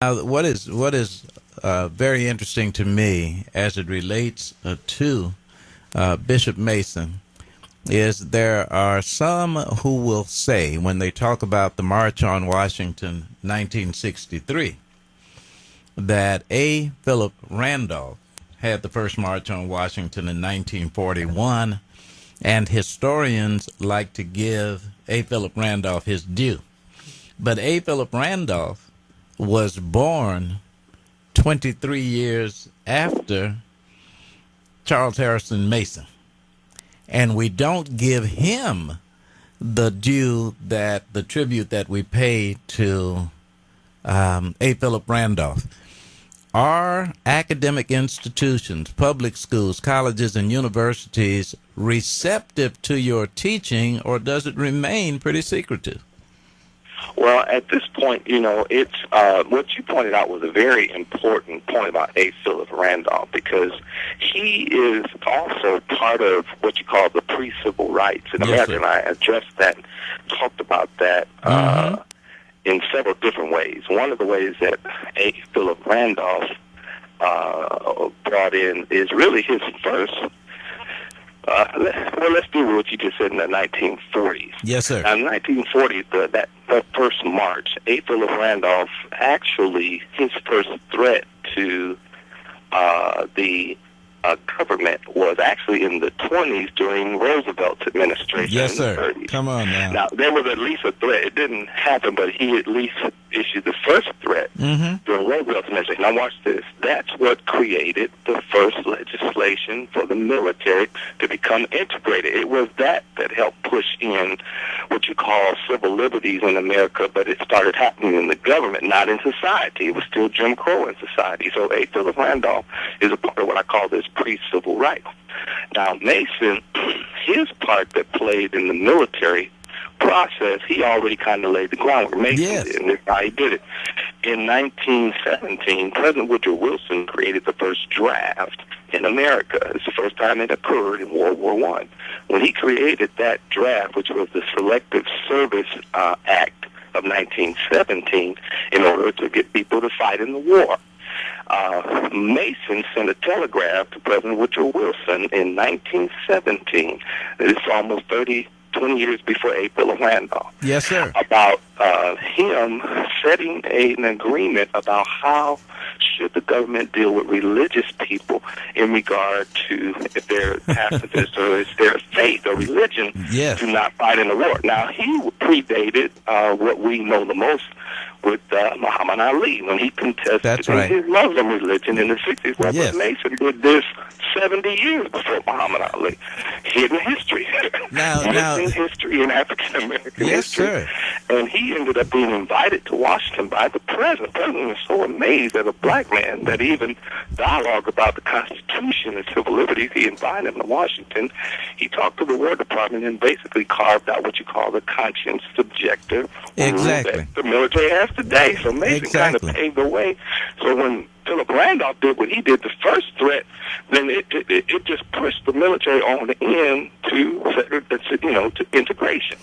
Now, what is very interesting to me as it relates to Bishop Mason is there are some who will say, when they talk about the March on Washington 1963, that A. Phillip Randolph had the first March on Washington in 1941, and historians like to give A. Phillip Randolph his due. But A. Phillip Randolph was born 23 years after Charles Harrison Mason. And we don't give him the tribute that we pay to A. Phillip Randolph. Are academic institutions, public schools, colleges, and universities receptive to your teaching, or does it remain pretty secretive? Well, at this point, it's what you pointed out was a very important point about A. Phillip Randolph, because he is also part of what you call the pre-civil rights in America, and I addressed that, talked about that in several different ways. One of the ways that A. Phillip Randolph brought in is really his first. Let's do what you just said in the 1940s. Yes, sir. Now, in the 1940s, that first March, A. Phillip Randolph, actually, his first threat to the government was actually in the 20s during Roosevelt's administration. Yes, sir. In the 30s. Come on now. Now, there was at least a threat. It didn't happen, but he at least issued the first threat during Roosevelt's administration. Now, watch this. That's what created the first legislation for the military to become integrated. It was that helped push in what you call civil liberties in America, but it started happening in the government, not in society. It was still Jim Crow in society. So A. Phillip Randolph is a part of what I call this pre-civil rights. Now, Mason, his part that played in the military process, he already kind of laid the groundwork. Mason did, and that's how he did it. In 1917, President Woodrow Wilson created the first draft in America. It's the first time it occurred in World War I. When he created that draft, which was the Selective Service Act of 1917, in order to get people to fight in the war, Mason sent a telegraph to President Woodrow Wilson in 1917. It's almost 20 years before A. Phillip Randolph. Yes, sir. About him setting an agreement about how should the government deal with religious people in regard to if they're pacifist or if their faith or religion do not fight in the war. Now, he predated what we know the most with Muhammad Ali when he contested his Muslim religion in the 60s. Well, Mason did this 70 years before Muhammad Ali. Hidden history. Hidden history in African American history. Sir. And he ended up being invited to Washington by the president. The president was so amazed at a black man that even dialogue about the Constitution and civil liberties, he invited him to Washington. He talked to the War Department and basically carved out what you call the Conscious Objector rule that the military has today. So Mason kind of paved the way. So when Phillip Randolph did what he did, the first threat, then it just pushed the military on the end to integration.